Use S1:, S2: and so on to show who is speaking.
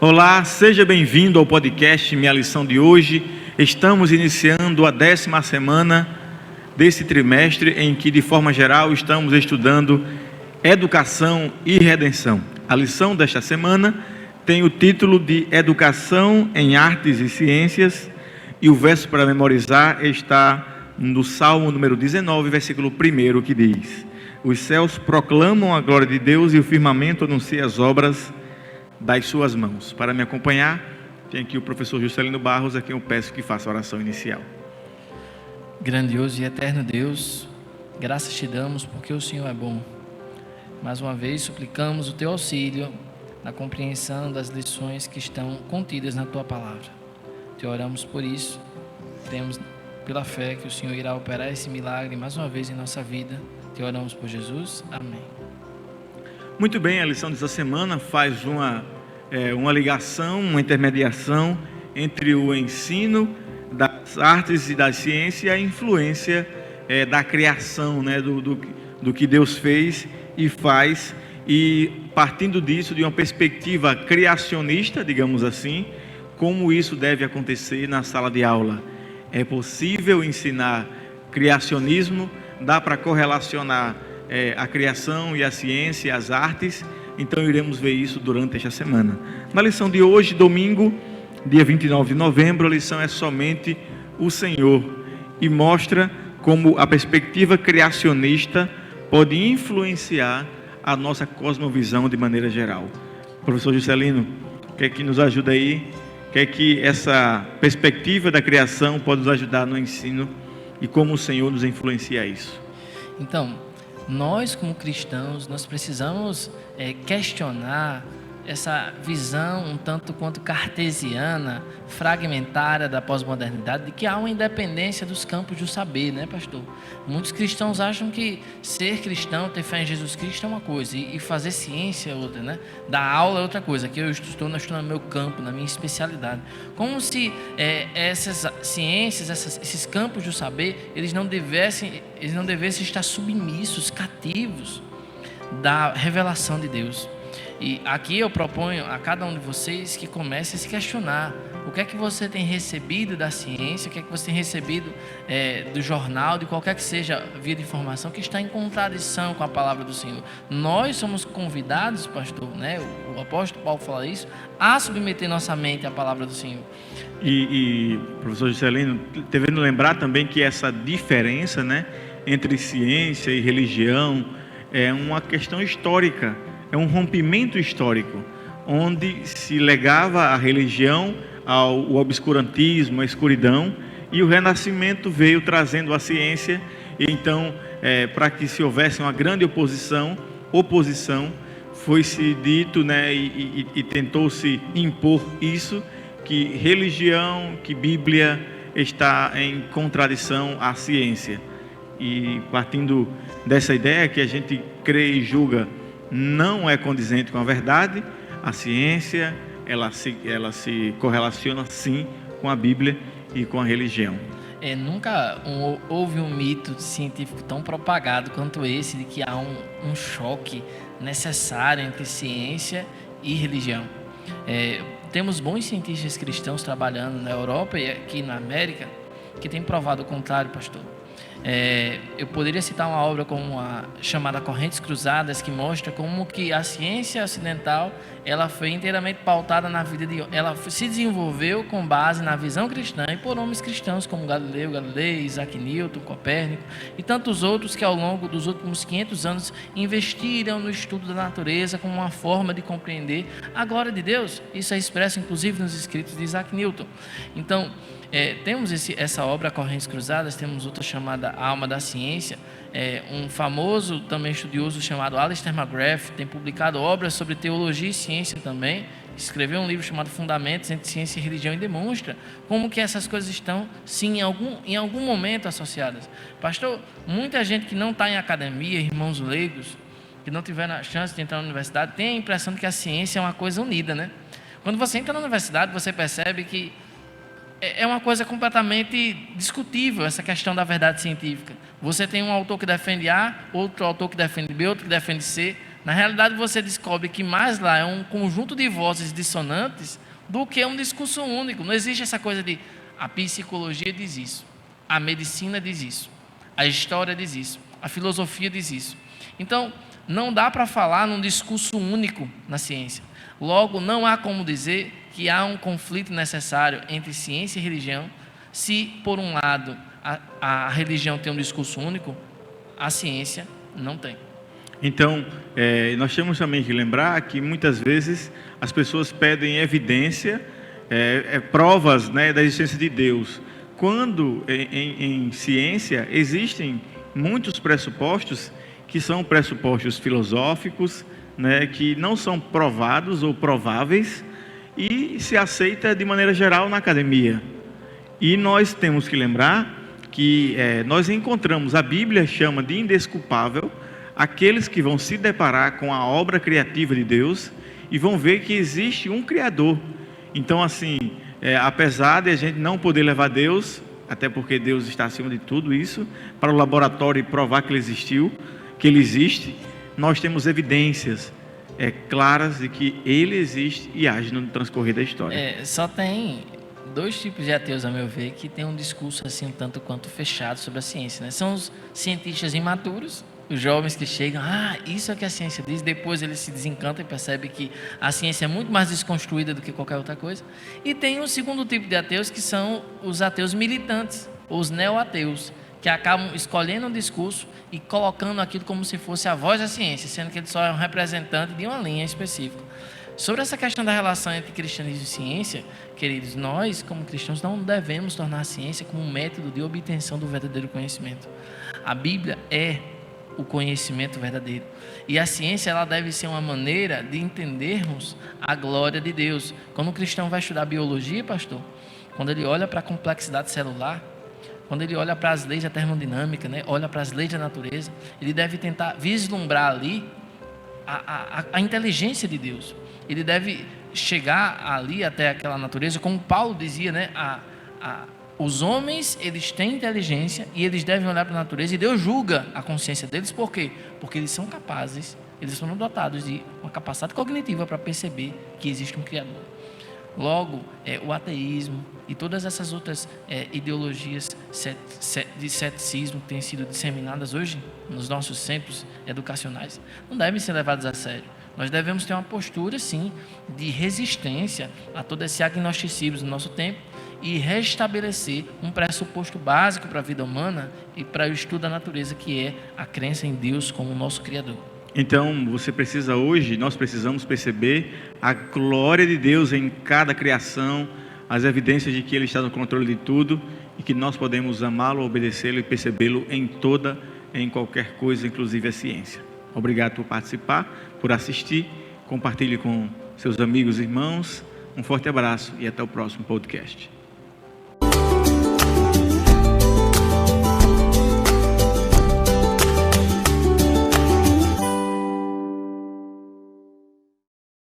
S1: Olá, seja bem-vindo ao podcast Minha Lição de hoje. Estamos iniciando a 10ª semana desse trimestre em que, de forma geral, estamos estudando Educação e Redenção. A lição desta semana tem o título de Educação em Artes e Ciências e o verso para memorizar está no Salmo número 19, versículo 1, que diz: Os céus proclamam a glória de Deus e o firmamento anuncia as obras das suas mãos. Para me acompanhar, tem aqui o professor Juscelino Barros, a quem eu peço que faça a oração inicial.
S2: Grandioso e eterno Deus, graças te damos porque o Senhor é bom. Mais uma vez suplicamos o teu auxílio na compreensão das lições que estão contidas na tua palavra. Te oramos por isso, temos pela fé que o Senhor irá operar esse milagre mais uma vez em nossa vida. Te oramos por Jesus, amém.
S1: Muito bem, a lição dessa semana faz uma ligação, uma intermediação entre o ensino das artes e da ciência e a influência da criação, né, do que Deus fez e faz, e partindo disso, de uma perspectiva criacionista, digamos assim, como isso deve acontecer na sala de aula. É possível ensinar criacionismo, dá para correlacionar a criação e a ciência, as artes. Então iremos ver isso durante esta semana. Na lição de hoje, domingo, dia 29 de novembro, a lição é somente o Senhor e mostra como a perspectiva criacionista pode influenciar a nossa cosmovisão de maneira geral. Professor Juscelino, quer que nos ajude aí? Quer que essa perspectiva da criação pode nos ajudar no ensino e como o Senhor nos influencia isso?
S2: Então, nós como cristãos, nós precisamos questionar essa visão um tanto quanto cartesiana, fragmentária da pós-modernidade, de que há uma independência dos campos do saber, né, pastor? Muitos cristãos acham que ser cristão, ter fé em Jesus Cristo é uma coisa, e fazer ciência é outra, né? Dar aula é outra coisa, que eu estou no meu campo, na minha especialidade. Como se essas ciências, esses campos do saber, eles não devessem estar submissos, cativos da revelação de Deus. E aqui eu proponho a cada um de vocês que comece a se questionar: o que é que você tem recebido da ciência, o que é que você tem recebido do jornal, de qualquer que seja a via de informação que está em contradição com a palavra do Senhor. Nós somos convidados, pastor, né? O apóstolo Paulo fala isso, a submeter nossa mente à palavra do Senhor.
S1: E professor Juscelino, devendo lembrar também que essa diferença, né, entre ciência e religião é uma questão histórica. É um rompimento histórico, onde se legava a religião ao obscurantismo, à escuridão, e o Renascimento veio trazendo a ciência. E então, para que se houvesse uma grande oposição, foi-se dito, né, e tentou-se impor isso, que religião, que Bíblia está em contradição à ciência. E partindo dessa ideia que a gente crê e julga não é condizente com a verdade, a ciência ela se correlaciona sim com a Bíblia e com a religião.
S2: Nunca houve um mito científico tão propagado quanto esse, de que há um choque necessário entre ciência e religião. Temos bons cientistas cristãos trabalhando na Europa e aqui na América que têm provado o contrário, pastor. Eu poderia citar uma obra como a chamada Correntes Cruzadas, que mostra como que a ciência ocidental ela foi inteiramente pautada na vida de... Ela se desenvolveu com base na visão cristã e por homens cristãos como Galileu Galilei, Isaac Newton, Copérnico e tantos outros que ao longo dos últimos 500 anos investiram no estudo da natureza como uma forma de compreender a glória de Deus. Isso é expresso inclusive nos escritos de Isaac Newton. Então, temos essa obra Correntes Cruzadas, temos outra chamada A Alma da Ciência. Um famoso também estudioso chamado Alistair McGrath tem publicado obras sobre teologia e ciência também. Escreveu um livro chamado Fundamentos entre Ciência e Religião e demonstra como que essas coisas estão, sim, em algum momento associadas. Pastor, muita gente que não está em academia, irmãos leigos, que não tiveram a chance de entrar na universidade, tem a impressão de que a ciência é uma coisa unida, né? Quando você entra na universidade, você percebe que é uma coisa completamente discutível essa questão da verdade científica. Você tem um autor que defende A, outro autor que defende B, outro que defende C. Na realidade, você descobre que mais lá é um conjunto de vozes dissonantes do que um discurso único. Não existe essa coisa de a psicologia diz isso, a medicina diz isso, a história diz isso, a filosofia diz isso. Então, não dá para falar num discurso único na ciência. Logo, não há como dizer que há um conflito necessário entre ciência e religião, se, por um lado, a religião tem um discurso único, a ciência não tem.
S1: Então, nós temos também que lembrar que muitas vezes as pessoas pedem evidência, provas, né, da existência de Deus, quando em ciência existem muitos pressupostos que são pressupostos filosóficos, né, que não são provados ou prováveis e se aceita de maneira geral na academia. E nós temos que lembrar que nós encontramos, a Bíblia chama de indesculpável aqueles que vão se deparar com a obra criativa de Deus e vão ver que existe um Criador. Então, assim, apesar de a gente não poder levar Deus, até porque Deus está acima de tudo isso, para o laboratório e provar que Ele existiu, que Ele existe, nós temos evidências claras de que Ele existe e age no transcorrer da história.
S2: Só tem dois tipos de ateus, a meu ver, que tem um discurso assim um tanto quanto fechado sobre a ciência, né? São os cientistas imaturos, os jovens que chegam, isso é o que a ciência diz, depois eles se desencantam e percebem que a ciência é muito mais desconstruída do que qualquer outra coisa. E tem o segundo tipo de ateus, que são os ateus militantes, os neo-ateus, que acabam escolhendo um discurso e colocando aquilo como se fosse a voz da ciência, sendo que ele só é um representante de uma linha específica. Sobre essa questão da relação entre cristianismo e ciência, queridos, nós, como cristãos, não devemos tornar a ciência como um método de obtenção do verdadeiro conhecimento. A Bíblia é o conhecimento verdadeiro. E a ciência, ela deve ser uma maneira de entendermos a glória de Deus. Quando um cristão vai estudar biologia, pastor, quando ele olha para a complexidade celular, quando ele olha para as leis da termodinâmica, né, olha para as leis da natureza, ele deve tentar vislumbrar ali a inteligência de Deus. Ele deve chegar ali até aquela natureza, como Paulo dizia, né, os homens, eles têm inteligência e eles devem olhar para a natureza e Deus julga a consciência deles. Por quê? Porque eles são capazes, eles são dotados de uma capacidade cognitiva para perceber que existe um Criador. Logo, o ateísmo e todas essas outras ideologias de ceticismo que têm sido disseminadas hoje nos nossos centros educacionais não devem ser levadas a sério. Nós devemos ter uma postura, sim, de resistência a todo esse agnosticismo no nosso tempo e restabelecer um pressuposto básico para a vida humana e para o estudo da natureza, que é a crença em Deus como nosso Criador.
S1: Então, nós precisamos perceber a glória de Deus em cada criação, as evidências de que Ele está no controle de tudo e que nós podemos amá-lo, obedecê-lo e percebê-lo em qualquer coisa, inclusive a ciência. Obrigado por participar, por assistir, compartilhe com seus amigos e irmãos. Um forte abraço e até o próximo podcast.